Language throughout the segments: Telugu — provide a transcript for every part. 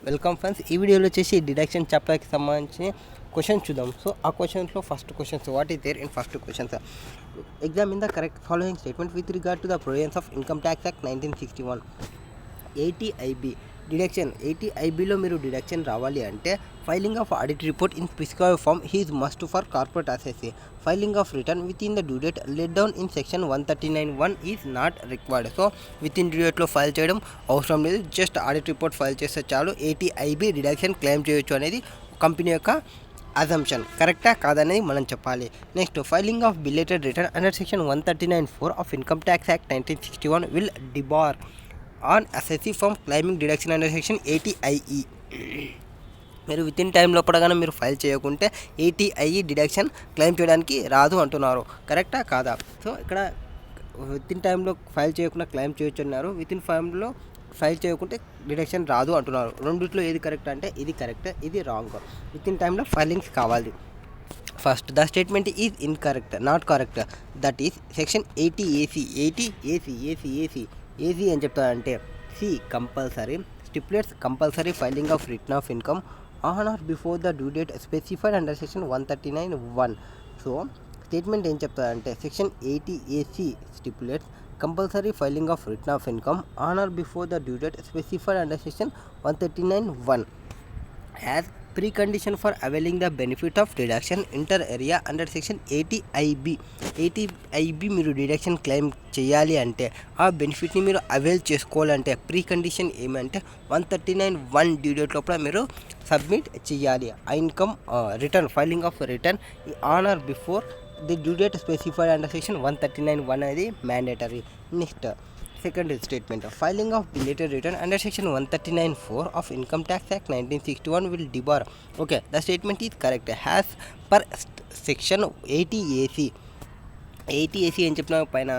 Welcome friends. ఈ వీడియోలో వచ్చేసి డిడక్షన్ చాప్టర్కి సంబంధించి క్వశ్చన్స్ చూద్దాం. సో ఆ క్వశ్చన్స్లో first questions what is there in first questions examine the correct following statement with regard to the provisions of income tax act 1961. 80IB deduction. 80IBలో మీరు డిడక్షన్ రావాలి అంటే filing of audit report in prescribed form is must for corporate assessee. Filing of return within the due date laid down in section 139(1) is not required. So within due డేట్లో ఫైల్ చేయడం అవసరం లేదు, జస్ట్ ఆడిట్ రిపోర్ట్ ఫైల్ చేస్తే చాలు 80IB డిడక్షన్ క్లెయిమ్ చేయొచ్చు అనేది కంపెనీ యొక్క అజంప్షన్. కరెక్టా కాదనేది మనం చెప్పాలి. Next, filing of belated return under section 139(4) of income tax act 1961 will debar on assessee from claiming deduction under section 80IE. మీరు విత్ ఇన్ టైం లోపలగానే మీరు ఫైల్ చేయకుంటే 80IE డిడక్షన్ క్లెయిమ్ చేయడానికి రాదు అంటున్నారు. కరెక్టా కాదా? సో ఇక్కడ విత్ ఇన్ టైంలో ఫైల్ చేయకుండా క్లెయిమ్ చేయొచ్చు అన్నారు, విత్ ఇన్ టైంలో ఫైల్ చేయకుంటే డిడక్షన్ రాదు అంటున్నారు. రెండిట్లో ఏది కరెక్ట్ అంటే ఇది కరెక్ట్, ఇది రాంగ్. విత్ ఇన్ టైంలో ఫైలింగ్స్ కావాలి. First, the statement is incorrect, not correct. That is section 80AC. 80AC AC ఏం చెప్తారంటే సి compulsory stipulates compulsory filing of return of income on or before the due date specified under section 139(1). So statement ఏం చెప్తారంటే section 80AC stipulates compulsory filing of return of income on or before the due date specified under section 139(1) as precondition for availing the benefit of deduction inter area under section 80IB. 80IB మీరు డిడక్షన్ క్లెయిమ్ చేయాలి అంటే ఆ బెనిఫిట్ని మీరు అవైల్ చేసుకోవాలంటే ప్రీ కండిషన్ ఏమంటే 139(1) డ్యూ డేట్ లోపల మీరు సబ్మిట్ చేయాలి. ఆ income return filing of return on or before the due date specified under section 139(1) అనేది mandatory. Next, second statement, filing of belated return under section 139(4) of income tax act 1961 will debar. Okay, the statement is correct as per section 80AC. 80AC ఏం చెప్పిన పైన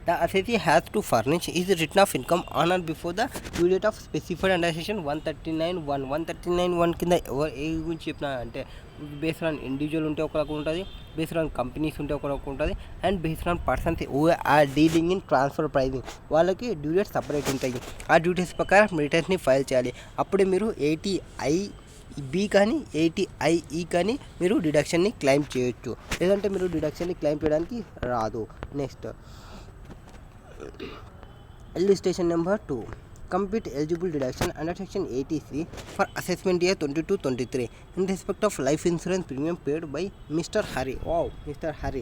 the assessee has to furnish his return of income on or before the due date of specified under section 139(1). 139(1) కింద ఏ గురించి చెప్పిన అంటే బేస్డ్ ఆన్ ఇండివిజువల్ ఉంటే ఒకరికి ఉంటుంది, బేస్డ్ ఆన్ కంపెనీస్ ఉంటే ఒకరికి ఉంటుంది, and based on persons who are dealing in transfer pricing వాళ్ళకి డ్యూ డేట్స్ సపరేట్ ఉంటాయి. ఆ డ్యూ డేట్స్ ప్రకారం రిటర్న్స్ని ఫైల్ చేయాలి. అప్పుడే మీరు 80IB కానీ 80IE కానీ మీరు డిడక్షన్ని క్లెయిమ్ చేయొచ్చు, లేదంటే మీరు డిడక్షన్ని క్లెయిమ్ చేయడానికి రాదు. Next, illustration number 2, complete eligible deduction under section 80C for assessment year 22-23 in respect of life insurance premium paid by Mr. Hari. Wow, Mr. Hari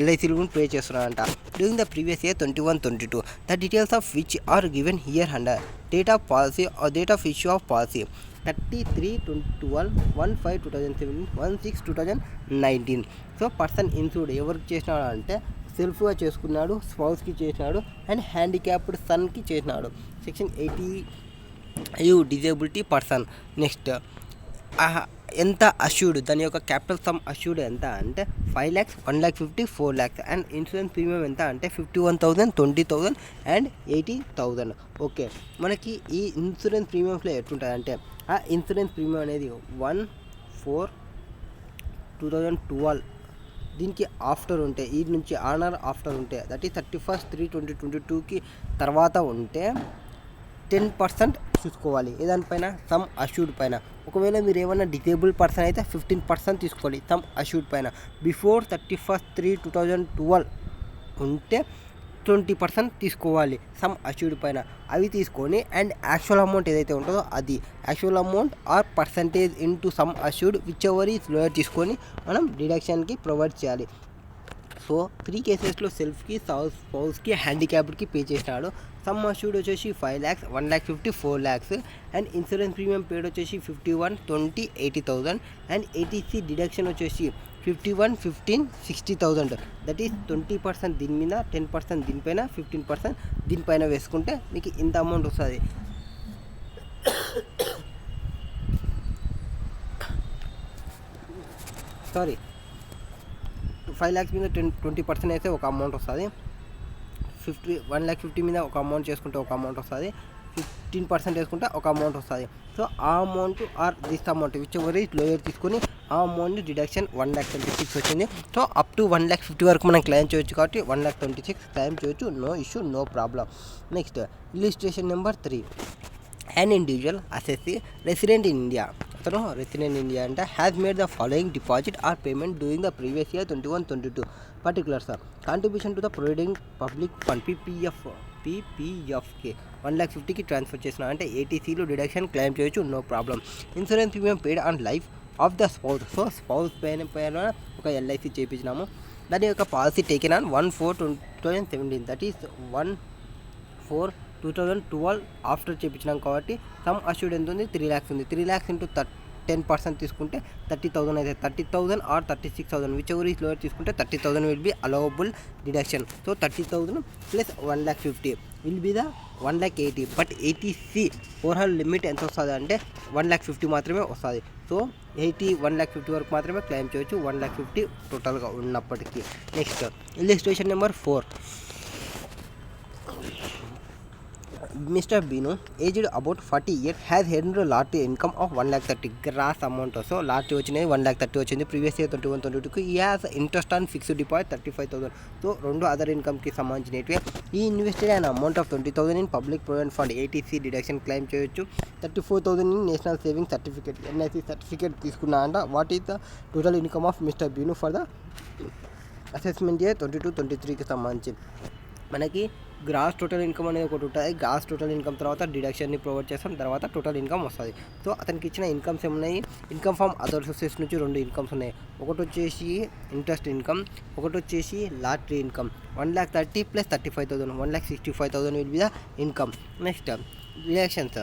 LIC loan pay చేస్తున్నారంట during the previous year 21-22. The details of which are given here under date of policy or date of issue of policy 33/12/15/2017 16/2019. So person insured ఎవరికి చేసినాడు అంటే సెల్ఫ్గా చేసుకున్నాడు, స్పౌస్కి చేసినాడు, అండ్ హ్యాండిక్యాప్డ్ సన్కి చేసినాడు. Section 80 disability person. నెక్స్ట్, ఎంత అష్యూర్డ్, దాని యొక్క క్యాపిటల్ సమ్ అష్యూర్డ్ ఎంత అంటే 5 lakhs, 1 lakh 50, 4 lakhs, and insurance premium ఎంత అంటే 51,000, 20,000 అండ్ 80,000. ఓకే, మనకి ఈ ఇన్సూరెన్స్ ప్రీమియంస్లో ఎట్లుంటుంది అంటే ఆ ఇన్సూరెన్స్ ప్రీమియం అనేది 1/4/2012 దీనికి ఆఫ్టర్ ఉంటే, ఈ నుంచి ఆనర్ ఆఫ్టర్ ఉంటే, దట్ ఈస్ 31/3/2022కి తర్వాత ఉంటే 10% చూసుకోవాలి ఏదానిపైన, సమ్ అష్యూర్డ్ పైన. ఒకవేళ మీరు ఏమైనా డిజేబుల్ పర్సన్ అయితే 15% తీసుకోవాలి సమ్ అష్యూర్డ్ పైన. బిఫోర్ 31/3/2012 ఉంటే 20% తీసుకోవాలి సమ్ అష్యూర్డ్ పైన. అవి తీసుకొని అండ్ యాక్చువల్ అమౌంట్ ఏదైతే ఉంటుందో అది actual amount or percentage into sum assured whichever is lower తీసుకొని మనం డిడక్షన్కి ప్రొవైడ్ చేయాలి. సో 3 కేసెస్లో సెల్ఫ్కి, స్పౌస్కి, హ్యాండిక్యాప్డ్కి పే చేసినాడు. సమ్ అష్యూర్డ్ వచ్చేసి 5 lakhs, 1 lakh 50, 4 lakhs, and insurance premium paid వచ్చేసి 51, 20, 80,000, అండ్ ATC డిడక్షన్ వచ్చేసి 51, 15, 60,000. దట్ ఈస్ 20% దీని మీద, 10% దీనిపైన, 15% దీనిపైన వేసుకుంటే మీకు ఇంత అమౌంట్ వస్తుంది. సారీ, 5 lakhs మీద 20% అయితే ఒక అమౌంట్ వస్తుంది, 1 lakh 50 మీద ఒక అమౌంట్ చేసుకుంటే ఒక అమౌంట్ వస్తుంది, 15% వేసుకుంటే ఒక అమౌంట్ వస్తుంది. సో ఆ amount are this amount which ever is lower తీసుకొని ఆ అమౌంట్ డిడక్షన్ 1,26,000 వచ్చింది. సో అప్ టు 1,50,000 వరకు మనం క్లెయిమ్ చేయొచ్చు కాబట్టి 1,26,000 క్లెయిమ్ చేయొచ్చు, no issue, no problem. Next, illustration number 3, an individual assessee resident in India, అతను రెసిడెంట్ ఇండియా అంటే has made the following deposit or payment during the previous year 21-22 particulars contribution to the providing public fund పీపీఎఫ్కి 1,50,000కి ట్రాన్స్ఫర్ చేసిన అంటే ఏటీసీలో డిడక్షన్ క్లెయిమ్ చేయొచ్చు, no problem. Insurance premium paid on life of the spouse, so spouse పైన ఒక ఎల్ఐసి చేయించినాము. దాని యొక్క policy taken on 1/4/2017, that is 1/4/2012 after చేయించినాం కాబట్టి సమ్ అష్యూడ్ ఎంత ఉంది, 3 lakhs ఉంది. 3 lakhs ఇంటూ 10% తీసుకుంటే 30,000 అయితే 30,000 or 36,000 whichever is lower తీసుకుంటే 30,000 will be allowable deduction. So 30,000 plus 1,50,000 will be the 1,80,000. But ATC overall limit ఎంత వస్తుంది అంటే 1,50,000 మాత్రమే వస్తుంది. సో 1,50,000 వరకు మాత్రమే క్లెయిమ్ చేయొచ్చు, 1,50,000 టోటల్గా ఉన్నప్పటికీ. Next illustration number 4. Mr. Binu, aged about 40 years, has had lottery income of 1,30,000 gross amount. So lottery వచ్చినది 1,30,000 వచ్చింది ప్రీవియస్ ఇయర్ 21-22కి. ఈ has interest on fixed deposit 35,000. So రెండు అదర్ ఇన్కమ్కి సంబంధించినవి. ఈ invested an amount of 20,000 in public provident fund ATC deduction claim చేయొచ్చు. 34,000 in national saving certificate NIC certificate తీసుకున్నా అంట. What is the total income of mister Beenu for the assessment year 22-23కి సంబంధించి మనకి గ్రాస్ టోటల్ ఇన్కమ్ అనేది ఒకటి ఉంటుంది. గ్రాస్ టోటల్ ఇన్కమ్ తర్వాత డిడక్షన్ని ప్రొవైడ్ చేస్తాం, తర్వాత టోటల్ ఇన్కమ్ వస్తుంది. సో అతనికి ఇచ్చిన ఇన్కమ్స్ ఏమున్నాయి, ఇన్కమ్ ఫ్రమ్ అదర్ సోర్సెస్ నుంచి 2 ఇన్కమ్స్ ఉన్నాయి. ఒకటి వచ్చేసి ఇంట్రెస్ట్ ఇన్కమ్, ఒకటి వచ్చేసి lottery income. 1,30,000 plus 35,000, 1,65,000 will be the income. Next reactions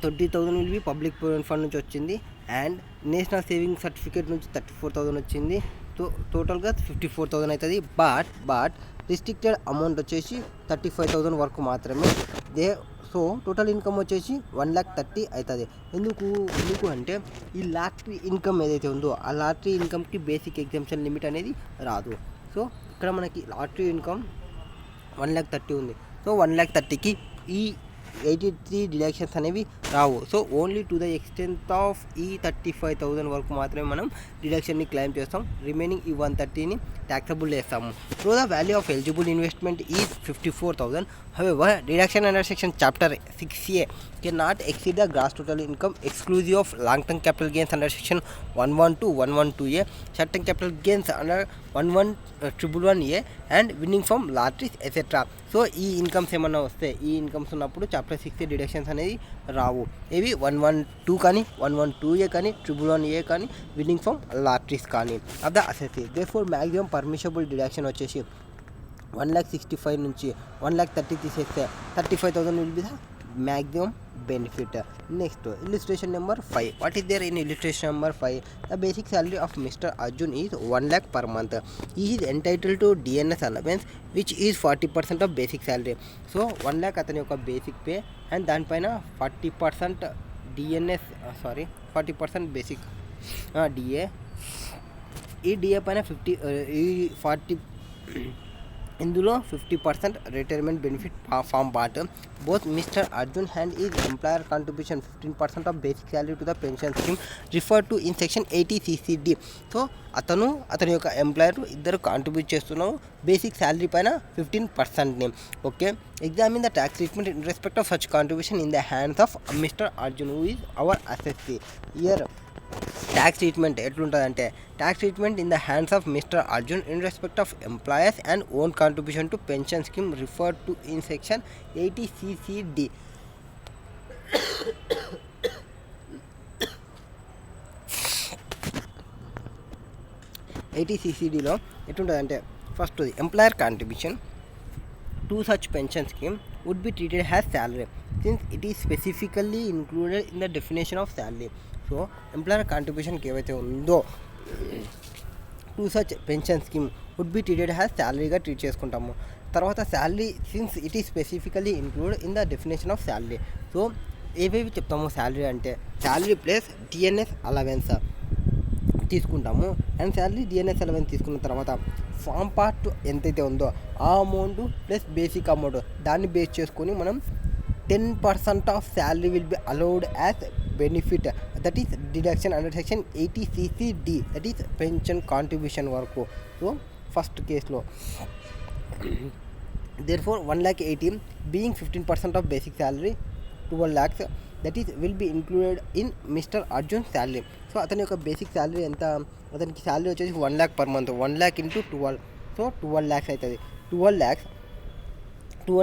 20,000 will be public provident fund నుంచి వచ్చింది అండ్ నేషనల్ సేవింగ్ సర్టిఫికేట్ నుంచి 34,000 వచ్చింది. సో టోటల్గా 54,000 అవుతుంది. బట్ రిస్ట్రిక్టెడ్ అమౌంట్ వచ్చేసి 35,000 వరకు మాత్రమే. సో టోటల్ ఇన్కమ్ వచ్చేసి 1,30,000 అవుతుంది. ఎందుకు అంటే ఈ లాటరీ ఇన్కమ్ ఏదైతే ఉందో ఆ లాటరీ ఇన్కమ్కి బేసిక్ ఎగ్జామ్షన్ లిమిట్ అనేది రాదు. సో ఇక్కడ మనకి లాటరీ ఇన్కమ్ 1,30,000 ఉంది. సో 1,30,000కి ఈ 83 డిడక్షన్స్ అనేవి రావు. So only to the extent of ఈ 35,000 వరకు మాత్రమే మనం డిడక్షన్ని క్లెయిమ్ చేస్తాం. రిమైనింగ్ ఈ 130ని ట్యాక్సబుల్ చేస్తాము. So the value of eligible investment is 54,000. However, deduction under section chapter 6A cannot exceed the gross total income exclusive of long-term capital gains under section 112, 112A, short-term capital gains under 111A and winning from lotteries etc. So ఈ ఇన్కమ్స్ ఏమన్నా వస్తే ఈ ఇన్కమ్స్ ఉన్నప్పుడు చాప్టర్ 6A డిడక్షన్స్ అనేది రావు. ఇవి 112 కానీ 112A కానీ 111A కానీ విన్నింగ్ ఫ్రమ్ లాటరీస్ కానీ of the assessee. Therefore maximum permissible deduction వచ్చేసి 1,65,000 నుంచి 1,30,000 తీసేస్తే 35,000 will be the maximum benefit. Next illustration number 5. What is there in illustration number 5? The basic salary of mister Arjun is 1 lakh per month. He is entitled to DNS allowance which is 40% of basic salary. So 1 lakh అతని యొక్క బేసిక్ పే అండ్ దానిపైన 40% డిఎన్ఎస్ 40% బేసిక్ డిఏ. ఈ డిఏ పైన 40 ఇందులో 50% retirement benefit form part. Both mister Arjun and his employer contribution 15% of basic salary to the pension scheme refer to in section 80CCD. So అతని యొక్క ఎంప్లాయర్ ఇద్దరు కాంట్రిబ్యూట్ చేస్తున్నావు బేసిక్ శాలరీ పైన 15%ని. Okay, examine the tax treatment in respect of such contribution in the hands of mister Arjun who is our assessee. Year tax treatment ఎట్లుంటుందంటే tax treatment in the hands of mister Arjun in respect of employers and own contribution to pension scheme refer to in section 80CCD. 80CCDలో ఎట్లుంటుందంటే first employer contribution to such pension scheme would be treated as salary since it is specifically included in the definition of salary. So employer కాంట్రిబ్యూషన్కి ఏవైతే ఉందో to such pension scheme would be treated as శాలరీగా ట్రీట్ చేసుకుంటాము. తర్వాత salary since it is specifically include in the definition of salary. So ఏవేవి చెప్తాము శాలరీ అంటే శాలరీ ప్లస్ డిఎన్ఎస్ అలవెన్స్ తీసుకుంటాము. అండ్ శాలరీ డిఎన్ఎస్ అలవెన్స్ తీసుకున్న తర్వాత ఫామ్ పార్ట్ ఎంతైతే ఉందో ఆ అమౌంట్ ప్లస్ బేసిక్ అమౌంట్ దాన్ని బేస్ చేసుకొని మనం 10% of salary will be allowed as benefit, that is deduction under section 80CCD, that is pension contribution వరకు. సో ఫస్ట్ కేసులో therefore 1,80,000 being 15% of basic salary 12 lakhs that is will be included in Mr. Arjun's salary. So అతని యొక్క బేసిక్ శాలరీ ఎంత, అతనికి శాలరీ వచ్చేసి 1 lakh per month, 1 lakh into 12, so 12 lakhs అవుతుంది. 12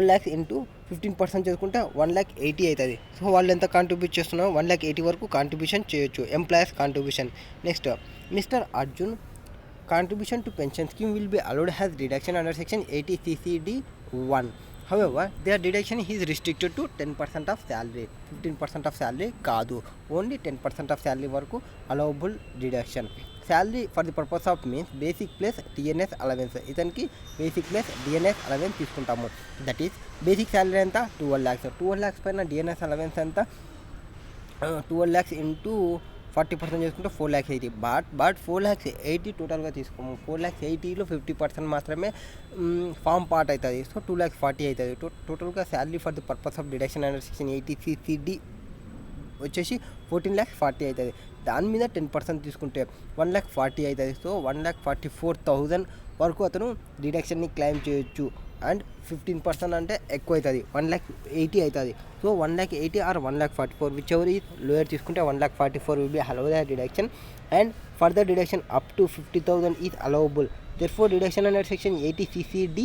lakhs ఇంటూ 15% చేసుకుంటే 1,80,000 అవుతుంది. సో వాళ్ళు ఎంత కాంట్రిబ్యూట్ చేస్తున్నారో 1,80,000 వరకు కాంట్రిబ్యూషన్ చేయొచ్చు, employers contribution. Next, mister Arjun contribution to pension scheme will be allowed as deduction under section 80 CCD 1. However, their deduction is restricted to 10% of salary, 15% of salary కాదు, ఓన్లీ 10% of salary వరకు allowable deduction. Salary for the purpose of means basic plus DNS allowance. ఇతనికి basic plus DNS allowance తీసుకుంటాము. దట్ ఈస్ బేసిక్ శాలరీ ఎంత 12 lakhs, 12 lakhs పైన DNS allowance ఎంత 12 lakhs ఇంటూ 40% చేసుకుంటే 4,80,000. బట్ 4,80,000 టోటల్గా తీసుకోము. 4,80,000లో 50% మాత్రమే ఫామ్ పార్ట్ అవుతుంది. సో 2,40,000 అవుతుంది. టోటల్గా salary for the purpose of deduction under section 80 CCD వచ్చేసి 14,40,000 అవుతుంది. దాని మీద 10% తీసుకుంటే 1,40,000 అవుతుంది. సో 1,44,000 వరకు అతను డిడక్షన్ని క్లెయిమ్ చేయొచ్చు. అండ్ 15% అంటే ఎక్కువ అవుతుంది, 1,80,000 అవుతుంది. So 1,80,000 or 1,44,000 whichever is lower తీసుకుంటే 1,44,000 will be allowed as deduction. And further deduction up to 50,000 is allowable. Therefore deduction under section 80 CCD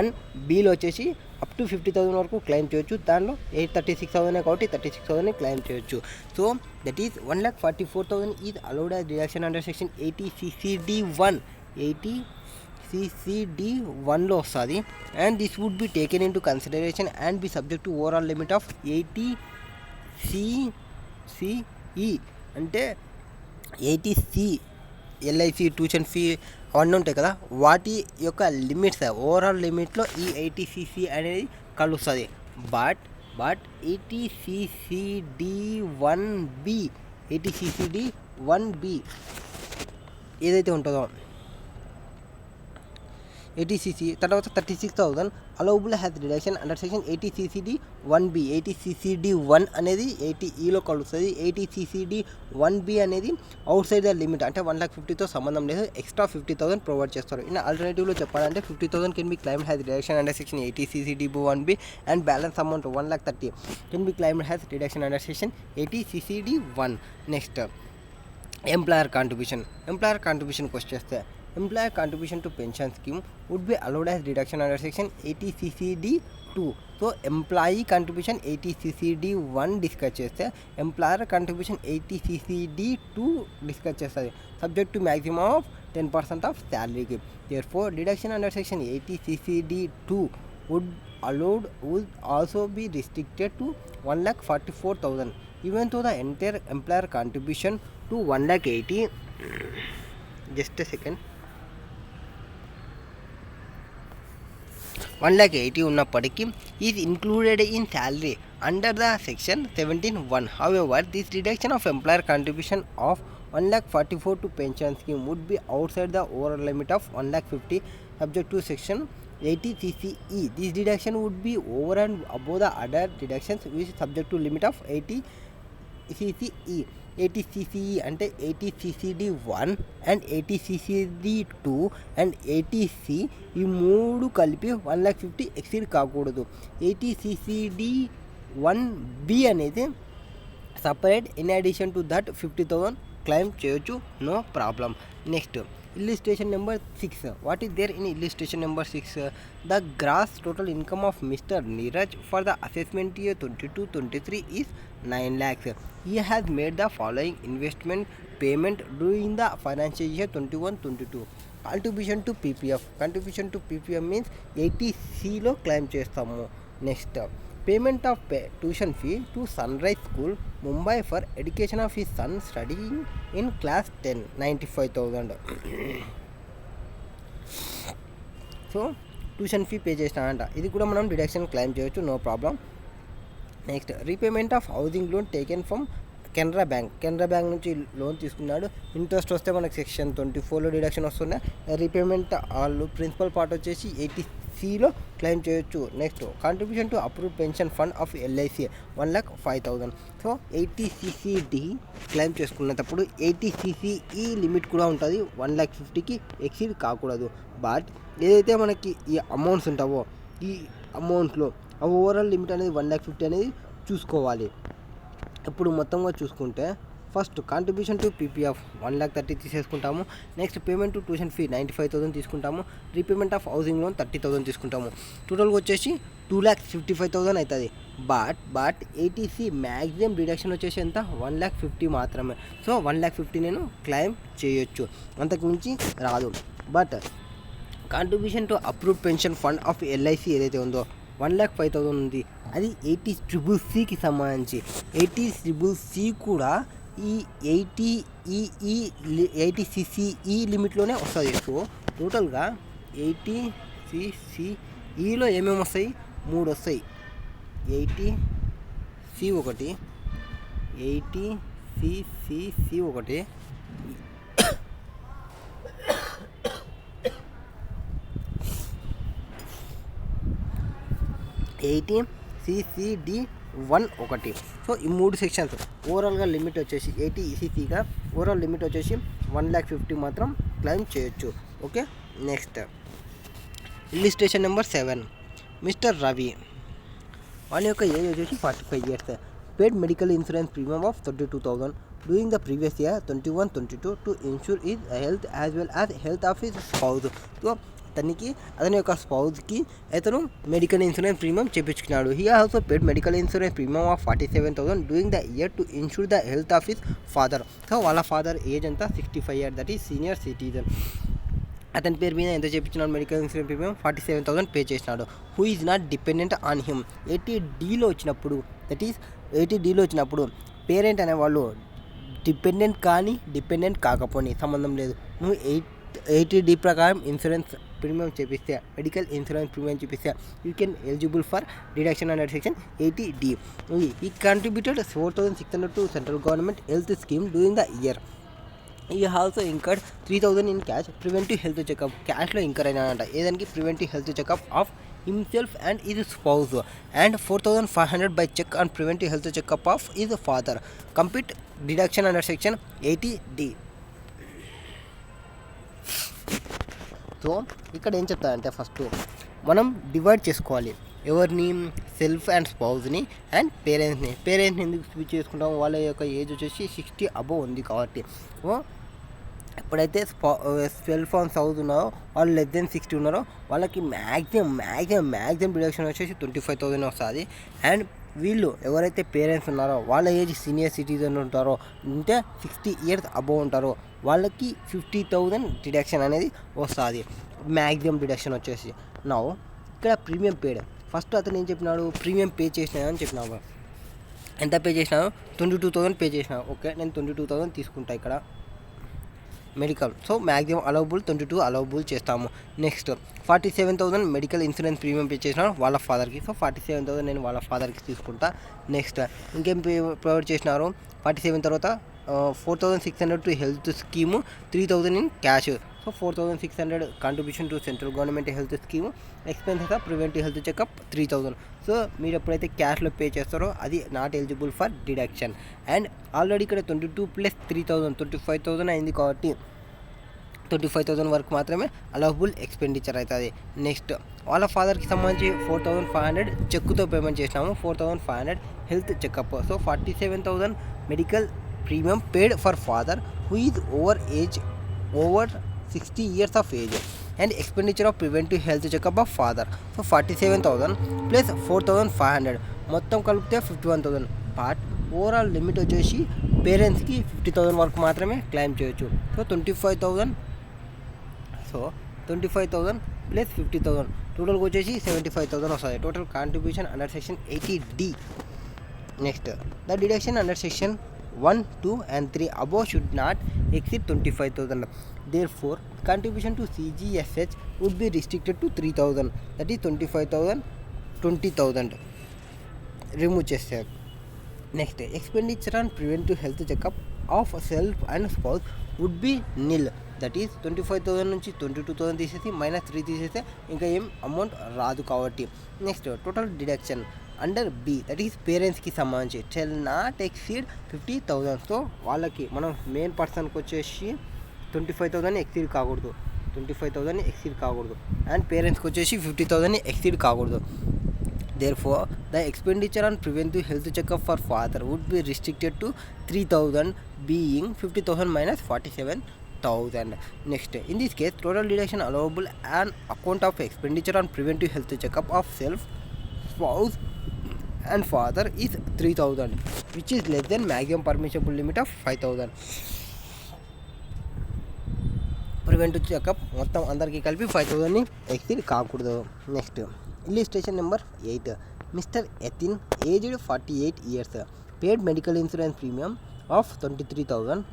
1Bలో వచ్చేసి అప్ టు 50,000 వరకు క్లెయిమ్ చేయొచ్చు. దానిలో 36,000 కాబట్టి 36,000 క్లెయిమ్ చేయొచ్చు. So that is 1,44,000 is allowed as deduction under section 80 CCD 1లో వస్తుంది. And this would be taken into consideration and be subject to overall limit of 80 CCE. అంటే 80C LIC ట్యూషన్ ఫీ అవన్నీ ఉంటాయి కదా, వాటి యొక్క లిమిట్స్ ఓవరాల్ లిమిట్లో ఈ 80CC అనేది కలుస్తుంది. బట్ 80CCD 1B ఏదైతే ఉంటుందో 80CC తర్వాత 36,000 allowable has deduction under section 80 CCD 1B. 80 CCD 1 అనేది 80Eలో కలుస్తుంది. 80 CCD 1B అనేది అవుట్ సైడ్ ద లిమిట్, అంటే 1,50,000తో సంబంధం లేదు, ఎక్స్ట్రా 50,000 ప్రొవైడ్ చేస్తారు. ఇన్ ఆల్టర్నేటివ్లో చెప్పాలంటే 50,000 can be claimed as deduction under section 80 CCD 1B and balance amount 1,30,000 can be claimed as deduction under section 80 CCD 1. Next, employer కాంట్రిబ్యూషన్కి వచ్చేస్తే employer contribution to pension scheme would be allowed as deduction under section 80 CCD 2. So employee contribution 80 CCD 1 discuss చేస్తే ఎంప్లాయర్ కంట్రిబ్యూషన్ 80 CCD 2 డిస్కస్ చేస్తుంది, subject to maximum of 10% of శాలరీకి. Therefore deduction under section 80 CCD 2 would also be restricted to 1,44,000 even though the entire employer contribution to 1,80,000 just a second 1,80,000 ఉన్నప్పటికీ is included in salary under the section 17(1). However this deduction of employer contribution of 1,44,000 to pension scheme would be outside the overall limit of 1,50,000 subject to section 80 CCE. This deduction would be over and above the other deductions which is subject to limit of 80 CCE. 80 CCE అంటే 80 CCD 1 and 80 CCD 2 and 80C ఈ మూడు కలిపి 1,50,000 ఎక్సీడ్ కాకూడదు. 80 CCD 1B అనేది separate. In addition to that 50,000 claim చేయొచ్చు, no problem. Next, illustration number 6. What is there in illustration number 6? The gross total income of Mr. Neeraj for the assessment year 22-23 is 9 lakhs. He has made the following investment payment during the financial year 21-22. Contribution to PPF means 80Cలో క్లెయిమ్ చేస్తాము. Next, payment of tuition fee to Sunrise school Mumbai for education of his son studying in class 10 95,000. So tuition fee pay చేసినానంట, ఇది కూడా మనం డిడక్షన్ క్లెయిమ్ చేయొచ్చు, no problem. Next, repayment of housing loan taken from Canara bank నుంచి లోన్ తీసుకున్నాడు. ఇంట్రెస్ట్ వస్తే మనకు సెక్షన్ 24లో డిడక్షన్ వస్తున్నాయి. రీపేమెంట్ వాళ్ళు ప్రిన్సిపల్ పార్ట్ వచ్చేసి 80Cలో క్లెయిమ్ చేయొచ్చు. Next, contribution to approved pension fund of LIC 1,05,000. So 80CCD claim చేసుకునేటప్పుడు 80CCE లిమిట్ కూడా ఉంటుంది, 1,50,000కి ఎక్సీడ్ కాకూడదు. బట్ ఏదైతే మనకి ఈ అమౌంట్స్ ఉంటావో ఈ అమౌంట్లో ఆ ఓవరాల్ లిమిట్ అనేది 1,50,000 అనేది చూసుకోవాలి. ఇప్పుడు మొత్తంగా చూసుకుంటే ఫస్ట్ కాంట్రిబ్యూషన్ టు పీపీఎఫ్ 1,30,000 తీసేసుకుంటాము. Next payment to tuition fee 95,000 తీసుకుంటాము. రీపేమెంట్ ఆఫ్ హౌసింగ్ లోన్ 30,000 తీసుకుంటాము. టోటల్గా వచ్చేసి 2,55,000 అవుతుంది. బట్ ఏటీసీ మ్యాక్సిమం డిడక్షన్ వచ్చేసి ఎంత 1,50,000 మాత్రమే. సో 1,50,000 నేను క్లెయిమ్ చేయొచ్చు, అంతకు మించి రాదు. But contribution to approved pension fund of LIC ఏదైతే ఉందో 1,05,000 ఉంది, అది 80CCCకి సంబంధించి. 80CCC కూడా ఈ 80CCE లిమిట్లోనే వస్తుంది. సో టోటల్గా 80CCEలో ఏమేమి వస్తాయి, 3 వస్తాయి. 80C ఒకటి, 80CCC ఒకటి, 80CCD1 ఒకటి. సో ఈ 3 సెక్షన్స్ ఓవరాల్గా లిమిట్ వచ్చేసి 80ECCగా ఓవరాల్ లిమిట్ వచ్చేసి 1,50,000 మాత్రం క్లెయిమ్ చేయొచ్చు. Okay, next illustration number 7. Mister Ravi, వాళ్ళ యొక్క ఏజ్ వచ్చేసి 45 years. Paid medical insurance premium of 32,000 during the previous year 21-22 to ensure his health as well as health of his spouse. So అతని యొక్క స్పౌజ్కి అతను మెడికల్ ఇన్సూరెన్స్ ప్రీమియం చేయించుకున్నాడు. He also paid medical insurance premium of 47,000 during the year to insure the health of his father. So వాళ్ళ ఫాదర్ ఏజ్ అంతా 65 years, that is senior citizen. అతని పేరు మీద ఎంత చేయించినాడు మెడికల్ ఇన్సూరెన్స్ ప్రీమియం 47,000 పే చేసినాడు. Who is not dependent on him. 80Dలో వచ్చినప్పుడు, దట్ ఈస్ 80Dలో వచ్చినప్పుడు పేరెంట్ అనేవాళ్ళు డిపెండెంట్ కానీ డిపెండెంట్ కాకపోని సంబంధం లేదు. నువ్వు 80D ప్రకారం ఇన్సూరెన్స్ ప్రీమియం చేపిస్తే, మెడికల్ ఇన్సూరెన్స్ ప్రీమియం చేపిస్తే you can eligible for deduction under section 80D. He contributed 4,600 to central government health scheme during the year. He also incurred 3,000 in cash preventive health checkup. క్యాష్లో ఇంకర్ అయినానంట ఏదానికి, preventive health checkup of himself and his spouse, and 4,500 by check on preventive health checkup of his father. Complete deduction under section 80D. So ఇక్కడ ఏం చెప్తారంటే ఫస్ట్ మనం డివైడ్ చేసుకోవాలి. ఎవరిని, సెల్ఫ్ అండ్ స్పౌజ్ని అండ్ పేరెంట్స్ని. పేరెంట్స్ని ఎందుకు స్విచ్ చేసుకుంటాము, వాళ్ళ యొక్క ఏజ్ వచ్చేసి 60 above ఉంది కాబట్టి. సో ఎప్పుడైతే సెల్ఫ్ అండ్ స్పౌజ్ ఉన్నారో, వాళ్ళు లెస్ దెన్ 60 ఉన్నారో, వాళ్ళకి మ్యాక్సిమం డిడక్షన్ వచ్చేసి 25,000 వస్తుంది. అండ్ వీళ్ళు ఎవరైతే పేరెంట్స్ ఉన్నారో, వాళ్ళ ఏజ్ సీనియర్ సిటిజన్ ఉంటారో, అంటే 60 years above ఉంటారో, వాళ్ళకి 50,000 డిడక్షన్ అనేది వస్తుంది, మ్యాక్సిమం డిడక్షన్ వచ్చేసి. నా ఇక్కడ ప్రీమియం పేడ్. ఫస్ట్ అతను ఏం చెప్పినాడు, ప్రీమియం పే చేసినా అని చెప్పినావు. ఎంత పే చేసినావు, 22,000 పే చేసినావు. ఓకే, నేను 22,000 తీసుకుంటా ఇక్కడ medical. So maximum allowable 22 allowable చేస్తాము. Next 47,000 medical insurance premium pay చేసినారు వాళ్ళ ఫాదర్కి. సో 47,000 నేను వాళ్ళ ఫాదర్కి తీసుకుంటా. నెక్స్ట్ ఇంకేం ప్రొవైడ్ చేసినారు, 47 తర్వాత 4,600 to health scheme, 3,000 in cash. So 4,600 contribution to central government health scheme, expenses of preventive health checkup 3,000. So మీరు ఎప్పుడైతే క్యాష్లో పే చేస్తారో అది not eligible for deduction. And already ఇక్కడ 22 + 3,000 25,000 అయింది కాబట్టి 25,000 వరకు మాత్రమే అలౌబుల్ ఎక్స్పెండిచర్ అవుతుంది. నెక్స్ట్ వాళ్ళ ఫాదర్కి సంబంధించి 4,500 చెక్కుతో పేమెంట్ చేసినాము, 4,500 health checkup. So 47,000 medical premium paid for father who is over 60 years of age and expenditure of preventive health checkup of father. So 47,000 plus 4,500 మొత్తం కలిపితే 51,000. బట్ ఓవరాల్ లిమిట్ వచ్చేసి పేరెంట్స్కి 50,000 వరకు మాత్రమే క్లెయిమ్ చేయొచ్చు. సో 25,000 ప్లస్ 50,000 టోటల్గా వచ్చేసి 75,000 వస్తుంది. Total contribution under section 80D. Next the deduction under section 1, 2 and 3 above should not exceed 25,000. Therefore, contribution to CGSH would be restricted to 3,000. That is 25,000, 20,000. Remove చేస్తారు. Next, expenditure on preventive health checkup of self and spouse would be nil. That is 25,000 నుంచి 22,000 తీసేసి -3 తీసేస్తే ఇంకా ఏం అమౌంట్ రాదు కాబట్టి. Next total deduction under B, that is పేరెంట్స్కి సంబంధించి షెల్ నాట్ ఎక్సీడ్ 50,000. సో వాళ్ళకి మనం మెయిన్ పర్సన్కి వచ్చేసి 25,000 ఎక్సీడ్ కాకూడదు, 25,000 ఎక్సీడ్ కాకూడదు. అండ్ పేరెంట్స్కి వచ్చేసి 50,000 ఎక్సీడ్ కాకూడదు. Therefore, the expenditure on preventive health checkup for father would be restricted to 3,000, being 50,000 minus 47,000. Next, in this case, total deduction allowable on account of expenditure on preventive health checkup of self, spouse, and father is 3,000, which is less than maximum permissible limit of 5,000. Preventive checkup మొత్తం అందరికీ కలిపి 5,000ని ఎక్సీడ్ కాకూడదు. Next illustration number 8. మిస్టర్ ఎథిన్ aged 48 years paid medical insurance premium of 23,000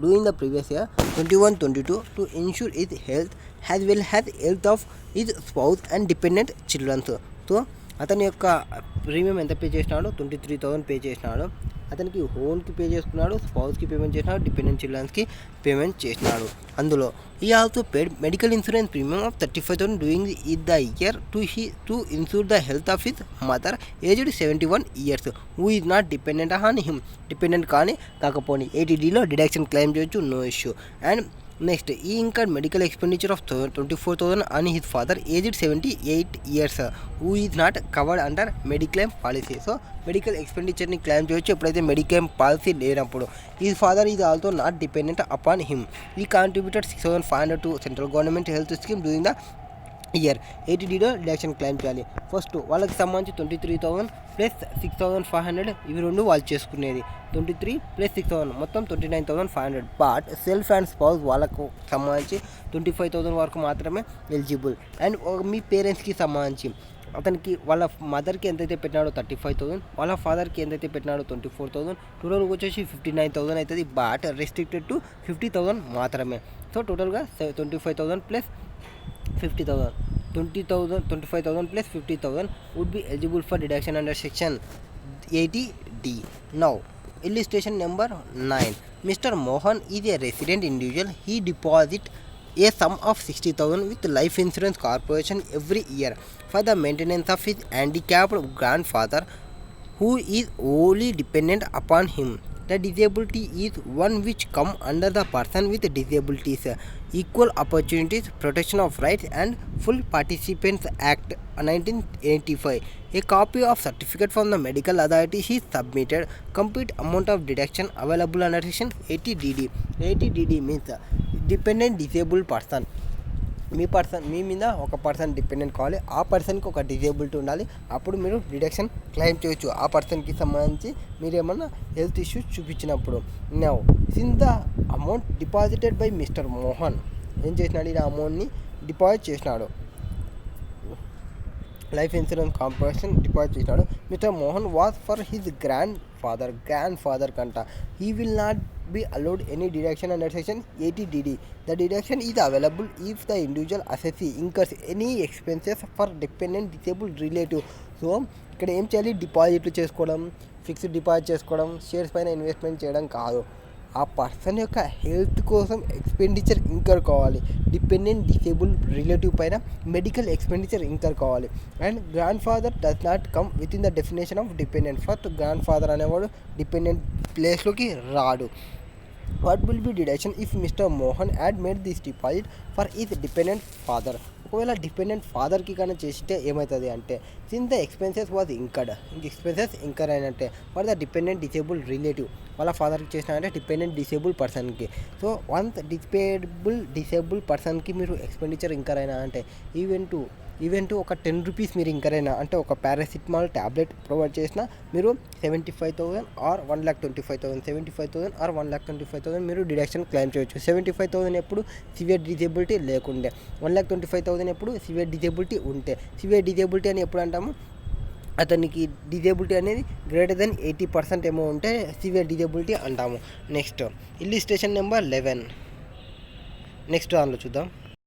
during the previous year 21-22 to ensure his health as well as health of his spouse and dependent children. So అతని యొక్క ప్రీమియం ఎంత పే చేసినాడు? 23,000 పే చేసినాడు. అతనికి హోన్కి పే చేసుకున్నాడు, స్పౌస్కి పేమెంట్ చేసినాడు, డిపెండెంట్ చిల్డ్రన్స్కి పేమెంట్ చేసినాడు. అందులో ఈ also paid medical insurance premium of 35,000 doing the year to insure the health of his mother aged 71 years who is not dependent on him. Dependent కానీ కాకపోని 80Dలో డిడక్షన్ క్లెయిమ్ చేయొచ్చు, నో ఇష్యూ. అండ్ నెక్స్ట్ ఈ ఇంకా medical expenditure of 24,000 on his father aged 78 years who is not covered under mediclaim policy. So medical ఎక్స్పెండిచర్ని క్లెయిమ్ చేయొచ్చు ఎప్పుడైతే మెడిక్లెయిమ్ పాలసీ లేనప్పుడు. ఈ father is also not dependent upon him. He contributed 6,500 to central government health scheme during the year. 80Dలో డిడక్షన్ క్లెయిమ్ చేయాలి. ఫస్ట్ వాళ్ళకి సంబంధించి 23,000 ప్లస్ 6,500 ఇవి రెండు వాళ్ళు చేసుకునేది. 23 ప్లస్ 6,000 మొత్తం 29,500. బట్ సెల్ఫ్ అండ్ స్పౌస్ వాళ్ళకు సంబంధించి 25,000 వరకు మాత్రమే ఎలిజిబుల్. అండ్ మీ పేరెంట్స్కి సంబంధించి అతనికి వాళ్ళ మదర్కి ఎంతైతే పెట్టినాడో 35,000, వాళ్ళ ఫాదర్కి ఎంతైతే పెట్టినాడో 24,000, టోటల్గా వచ్చేసి 59,000 అవుతుంది. బట్ రెస్ట్రిక్టెడ్ టు 50,000 మాత్రమే. సో టోటల్గా 25,000 plus 50,000, 20,000, 25,000 plus 50,000 would be eligible for deduction under section 80D. Now, illustration number 9. Mr. Mohan is a resident individual. He deposits a sum of 60,000 with Life Insurance Corporation every year for the maintenance of his handicapped grandfather who is wholly dependent upon him. The disability is one which come under the Person with Disabilities, Equal Opportunities, Protection of Rights and Full Participants Act 1985. A copy of certificate from the medical authority is submitted. Complete amount of deduction available under section 80DD. 80DD means dependent disabled person. మీ మీద ఒక పర్సన్ డిపెండెంట్ కావాలి, ఆ పర్సన్కి ఒక డిజేబిలిటీ ఉండాలి, అప్పుడు మీరు డిడక్షన్ క్లెయిమ్ చేయొచ్చు ఆ పర్సన్కి సంబంధించి మీరు ఏమన్నా హెల్త్ ఇష్యూస్ చూపించినప్పుడు. Now since the amount deposited by mister Mohan, ఏం చేసినాడు? ఈ అమౌంట్ని డిపాజిట్ చేసినాడు, లైఫ్ ఇన్సూరెన్స్ కార్పొరేషన్ డిపాజిట్ చేసినాడు. Mister Mohan was for his grandfather కంట. He will not be allowed any deduction under section 80DD. The deduction is available if the individual assessee incurs any expenses for dependent disabled relative. So ఇక్కడ ఏం చేయాలి? డిపాజిట్లు చేసుకోవడం, ఫిక్స్డ్ డిపాజిట్ చేసుకోవడం, షేర్స్ పైన ఇన్వెస్ట్మెంట్ చేయడం కాదు. ఆ పర్సన్ యొక్క హెల్త్ కోసం ఎక్స్పెండిచర్ ఇంకర్ కావాలి. డిపెండెంట్ డిసేబుల్ రిలేటివ్ పైన మెడికల్ ఎక్స్పెండిచర్ ఇంకర్ కావాలి. And grand father does not come with in the definition of dependent. First grand father అనేవాడు డిపెండెంట్ ప్లేస్లోకి రాడు. What will be deduction if Mr. Mohan had made this deposit for his dependent father? ఒకవేళ డిపెండెంట్ ఫాదర్కి కానీ చేసితే ఏమవుతుంది అంటే, since the expenses was incurred, expenses incur అయినట్టే for the dependent disable relative. వాళ్ళ ఫాదర్కి చేసినారంటే డిపెండెంట్ డిసేబుల్ పర్సన్కి. సో వన్స్ డిసేబుల్ పర్సన్కి మీరు ఎక్స్పెండిచర్ ఇంకర్ అయినా అంటే ఈవెన్ ఒక 10 రూపీస్ మీరు ఇంకర్ అయినా అంటే ఒక పారాసిటమాల్ ట్యాబ్లెట్ ప్రొవైడ్ చేసినా మీరు 75,000 ఆర్ 1,25,000, 75,000 ఆర్ 1,25,000 మీరు డిడక్షన్ క్లెయిమ్ చేయొచ్చు. 75,000 ఎప్పుడు సివియర్ డిజేబిలిటీ లేకుండే, 1,25,000 ఎప్పుడు సివియర్ డిజేబిలిటీ ఉంటే. సివియర్ డిజేబిలిటీ అని ఎప్పుడు అంటాము? అతనికి డిజేబిలిటీ అనేది గ్రేటర్ దెన్ 80% ఏమో ఉంటే సివియర్ డిజేబిలిటీ అంటాము. Next illustration number 11. నెక్స్ట్ దానిలో చూద్దాం.